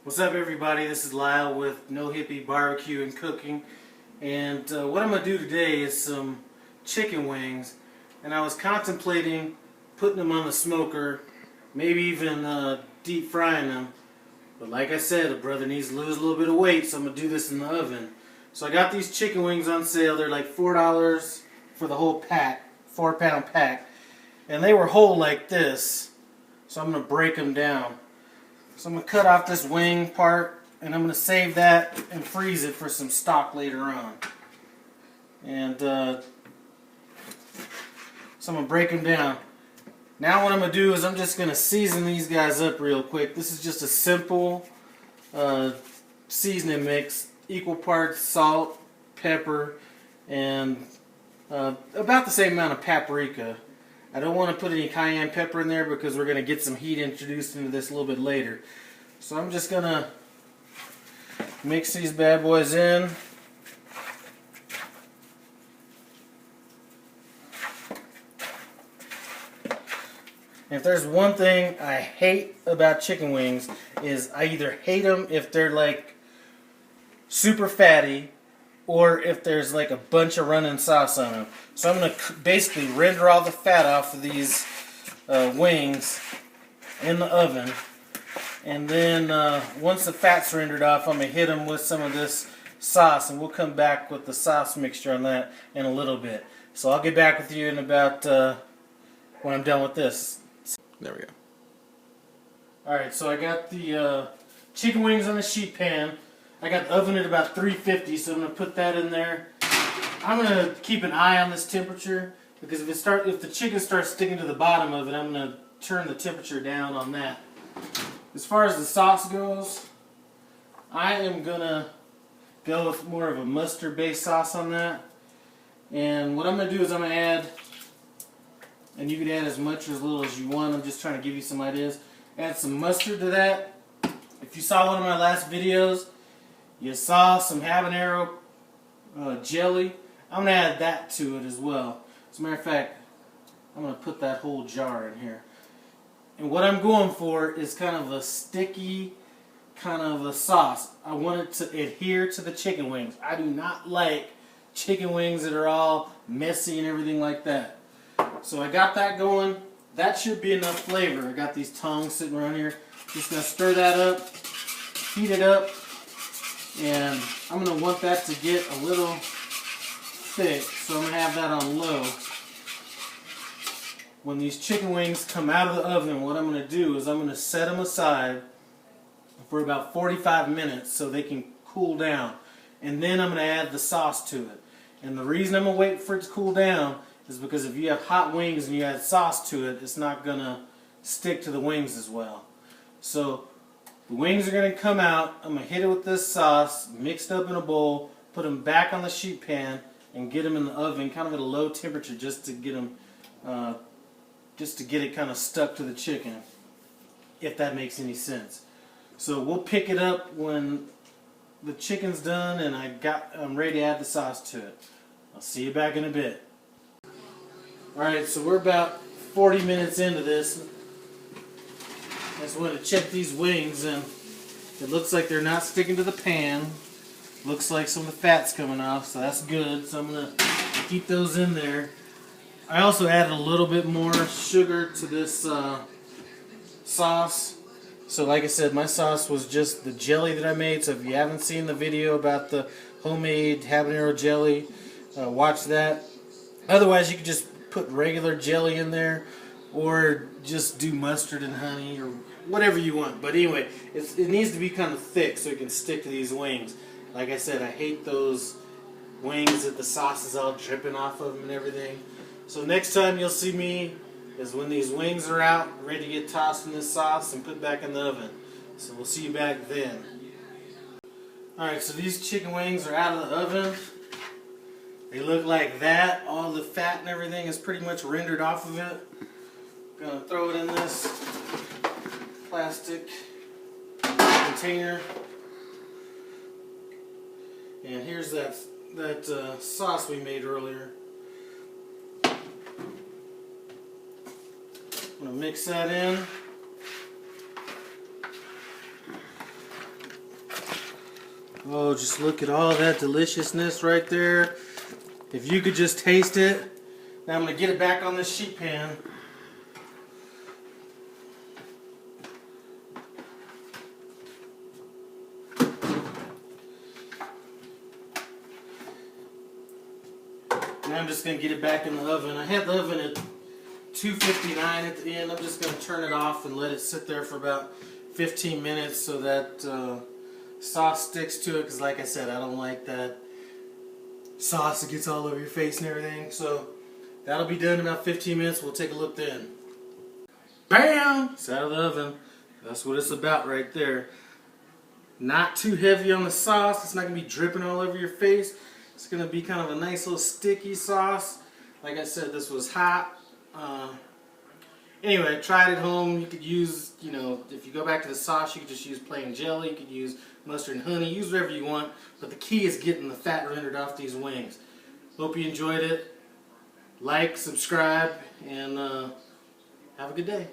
What's up, everybody? This is Lyle with No Hippie Barbecue and Cooking, and what I'm going to do today is some chicken wings, and I was contemplating putting them on the smoker, maybe even deep frying them, but like I said, a brother needs to lose a little bit of weight, so I'm going to do this in the oven. So I got these chicken wings on sale. They're like $4 for the whole pack, 4-pound pack, and they were whole like this, so I'm going to break them down. So I'm going to cut off this wing part, and I'm going to save that and freeze it for some stock later on. And so I'm going to break them down. Now what I'm going to do is I'm just going to season these guys up real quick. This is just a simple seasoning mix. Equal parts salt, pepper, and about the same amount of paprika. I don't want to put any cayenne pepper in there because we're going to get some heat introduced into this a little bit later. So I'm just going to mix these bad boys in. If there's one thing I hate about chicken wings is I either hate them if they're like super fatty or if there's like a bunch of running sauce on them. So I'm going to basically render all the fat off of these wings in the oven. And then once the fat's rendered off, I'm going to hit them with some of this sauce. And we'll come back with the sauce mixture on that in a little bit. So I'll get back with you in about when I'm done with this. There we go. Alright, so I got the chicken wings on the sheet pan. I got the oven at about 350, so I'm going to put that in there. I'm going to keep an eye on this temperature because if the chicken starts sticking to the bottom of it, I'm going to turn the temperature down on that. As far as the sauce goes, I am going to go with more of a mustard-based sauce on that. And what I'm going to do is I'm going to add, and you can add as much or as little as you want, I'm just trying to give you some ideas. Add some mustard to that. If you saw one of my last videos, you saw some habanero jelly. I'm going to add that to it as well. As a matter of fact, I'm going to put that whole jar in here. And what I'm going for is kind of a sticky kind of a sauce. I want it to adhere to the chicken wings. I do not like chicken wings that are all messy and everything like that. So I got that going. That should be enough flavor. I got these tongs sitting around here. Just going to stir that up, heat it up. And I'm going to want that to get a little thick, so I'm going to have that on low. When these chicken wings come out of the oven, what I'm going to do is I'm going to set them aside for about 45 minutes so they can cool down. And then I'm going to add the sauce to it. And the reason I'm going to wait for it to cool down is because if you have hot wings and you add sauce to it, it's not going to stick to the wings as well. So the wings are going to come out. I'm going to hit it with this sauce, mixed up in a bowl, put them back on the sheet pan, and get them in the oven, kind of at a low temperature, just to get them, just to get it kind of stuck to the chicken, if that makes any sense. So we'll pick it up when the chicken's done and I'm ready to add the sauce to it. I'll see you back in a bit. All right, so we're about 40 minutes into this. I just wanted to check these wings, and it looks like they're not sticking to the pan. Looks like some of the fat's coming off, so that's good. So I'm going to keep those in there. I also added a little bit more sugar to this sauce. So like I said, my sauce was just the jelly that I made. So if you haven't seen the video about the homemade habanero jelly, watch that. Otherwise, you could just put regular jelly in there, or just do mustard and honey, or whatever you want. But anyway, it needs to be kind of thick so it can stick to these wings. Like I said, I hate those wings that the sauce is all dripping off of them and everything. So next time you'll see me is when these wings are out, ready to get tossed in this sauce and put back in the oven. So we'll see you back then. Alright, so these chicken wings are out of the oven. They look like that. All the fat and everything is pretty much rendered off of it. I'm going to throw it in this plastic container. And here's that sauce we made earlier. I'm going to mix that in. Oh, just look at all that deliciousness right there. If you could just taste it. Now I'm going to get it back on this sheet pan. Now I'm just going to get it back in the oven. I had the oven at 259 at the end. I'm just going to turn it off and let it sit there for about 15 minutes so that sauce sticks to it, because like I said, I don't like that sauce that gets all over your face and everything. So that'll be done in about 15 minutes. We'll take a look then. Bam! It's out of the oven. That's what it's about right there. Not too heavy on the sauce. It's not going to be dripping all over your face. It's going to be kind of a nice little sticky sauce. Like I said, this was hot. Anyway, try it at home. You could use, you know, if you go back to the sauce, you could just use plain jelly. You could use mustard and honey. Use whatever you want. But the key is getting the fat rendered off these wings. Hope you enjoyed it. Like, subscribe, and have a good day.